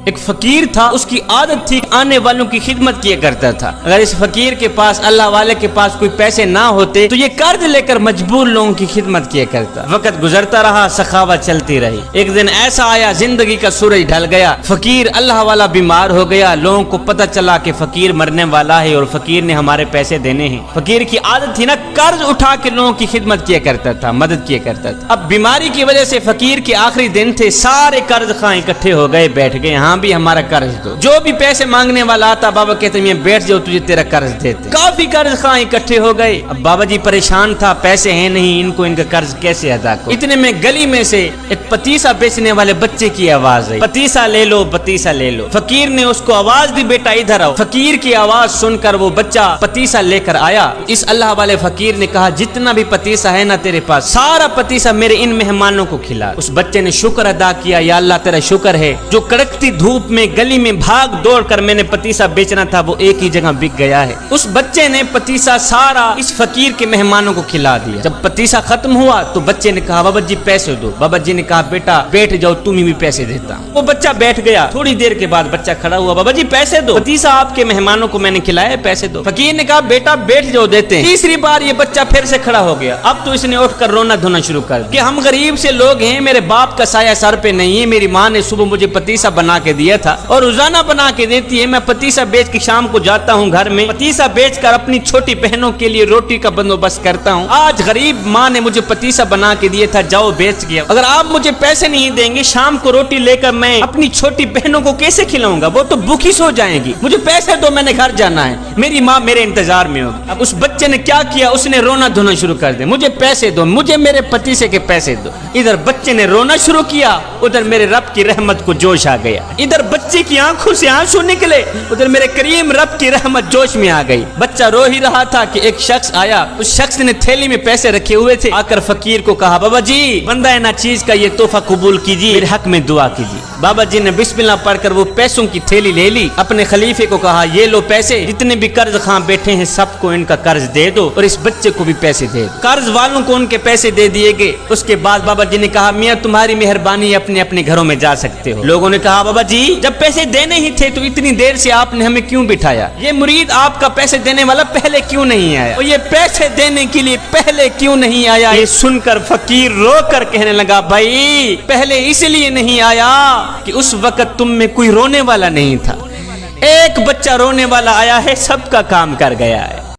ایک فقیر تھا، اس کی عادت تھی آنے والوں کی خدمت کیا کرتا تھا۔ اگر اس فقیر کے پاس، اللہ والے کے پاس کوئی پیسے نہ ہوتے تو یہ قرض لے کر مجبور لوگوں کی خدمت کیا کرتا۔ وقت گزرتا رہا، سخاوت چلتی رہی۔ ایک دن ایسا آیا، زندگی کا سورج ڈھل گیا، فقیر اللہ والا بیمار ہو گیا۔ لوگوں کو پتہ چلا کہ فقیر مرنے والا ہے اور فقیر نے ہمارے پیسے دینے ہیں۔ فقیر کی عادت تھی نا قرض اٹھا کے لوگوں کی خدمت کیا کرتا تھا، مدد کیا کرتا تھا۔ اب بیماری کی وجہ سے فقیر کے آخری دن تھے، سارے قرض خواہ اکٹھے ہو گئے، بیٹھ گئے، ہاں بھی ہمارا قرض دو۔ جو بھی پیسے مانگنے والا آتا بابا کہتے ہیں بیٹھ جاؤ تجھے تیرا قرض دیتے۔ کافی قرض خواہ اکٹھے ہو گئے۔ اب بابا جی پریشان تھا، پیسے ہیں نہیں، ان کا قرض کیسے ادا کروں؟ اتنے میں گلی میں سے ایک پتیسا بیچنے والے بچے کی آواز آئی، پتیسا لے لو، پتیسا لے لو۔ فقیر نے اس کو آواز دی، بیٹا ادھر آؤ۔ فقیر کی آواز سن کر وہ بچہ پتیسا لے کر آیا۔ اس اللہ والے فقیر نے کہا جتنا بھی پتیسا ہے نا تیرے پاس، سارا پتیسا میرے ان مہمانوں کو کھلا۔ اس بچے نے شکر ادا کیا، یا اللہ تیرا شکر ہے، جو کڑکتی دھوپ میں گلی میں بھاگ دوڑ کر میں نے پتیسا بیچنا تھا وہ ایک ہی جگہ بک گیا ہے۔ اس بچے نے پتیسا سارا اس فقیر کے مہمانوں کو کھلا دیا۔ جب پتیسا ختم ہوا تو بچے نے کہا بابا جی پیسے دو۔ بابا جی نے کہا بیٹا بیٹھ جاؤ، تمہیں بھی پیسے دیتا ہوں۔ وہ بچہ بیٹھ گیا۔ تھوڑی دیر کے بعد بچہ کھڑا ہوا، بابا جی پیسے دو، پتیسا آپ کے مہمانوں کو میں نے کھلایا، پیسے دو۔ فقیر نے کہا بیٹا بیٹھ جاؤ، دیتے ہیں۔ تیسری بار یہ بچہ پھر سے کھڑا ہو گیا۔ اب تو اس نے اٹھ کر رونا دھونا شروع کر دیا کہ ہم غریب سے لوگ ہیں، میرے باپ کا سایہ سر پہ نہیں ہے، میری ماں نے صبح مجھے پتیسا بنا کے دیا تھا اور روزانہ بنا کے دیتی ہے، میں پتیسا بیچ کے شام کو جاتا ہوں گھر میں، پتیسا بیچ کر اپنی چھوٹی بہنوں کے لیے روٹی کا بندوبست کرتا ہوں۔ آج غریب ماں نے مجھے پتیسا بنا کے دیا تھا، جاؤ بیچ گیا۔ اگر آپ مجھے پیسے نہیں دیں گے، شام کو روٹی لے کر میں اپنی چھوٹی بہنوں کو کیسے کھلاؤں گا؟ وہ تو بھوکی سو جائیں گی۔ مجھے پیسے دو، میں نے گھر جانا ہے، میری ماں میرے انتظار میں ہوگی۔ اب اس بچے نے کیا کیا؟ اس نے رونا دھونا شروع کر دیا، مجھے پیسے دو، مجھے میرے پتیسے کے پیسے دو۔ ادھر بچے نے رونا شروع کیا، ادھر میرے رب کی رحمت کو جوش آ گیا۔ ادھر بچے کی آنکھوں سے آنسو نکلے، ادھر میرے کریم رب کی رحمت جوش میں آ گئی۔ بچہ رو ہی رہا تھا کہ ایک شخص آیا، اس شخص نے تھیلی میں پیسے رکھے ہوئے تھے، آ کر فقیر کو کہا بابا جی بندہ ہے نا چیز کا یہ تحفہ قبول کیجیے، میرے حق میں دعا کیجیے۔ بابا جی نے بسم اللہ پڑھ کر وہ پیسوں کی تھیلی لے لی، اپنے خلیفے کو کہا یہ لو پیسے، جتنے بھی قرض خواہ بیٹھے ہیں سب کو ان کا قرض دے دو اور اس بچے کو بھی پیسے دے دو۔ قرض والوں کو ان کے پیسے دے دیے گئے۔ اس کے بعد بابا جی نے کہا میاں تمہاری مہربانی، اپنے اپنے گھروں میں جا سکتے ہو۔ لوگوں نے کہا بابا جی جب پیسے دینے ہی تھے تو اتنی دیر سے آپ نے ہمیں کیوں بٹھایا؟ یہ مرید آپ کا پیسے دینے والا پہلے کیوں نہیں آیا؟ اور یہ پیسے دینے کے لیے پہلے کیوں نہیں آیا؟ یہ سن کر فقیر رو کر کہنے لگا بھائی پہلے اس لیے نہیں آیا کہ اس وقت تم میں کوئی رونے والا نہیں تھا، ایک بچہ رونے والا آیا ہے، سب کا کام کر گیا ہے۔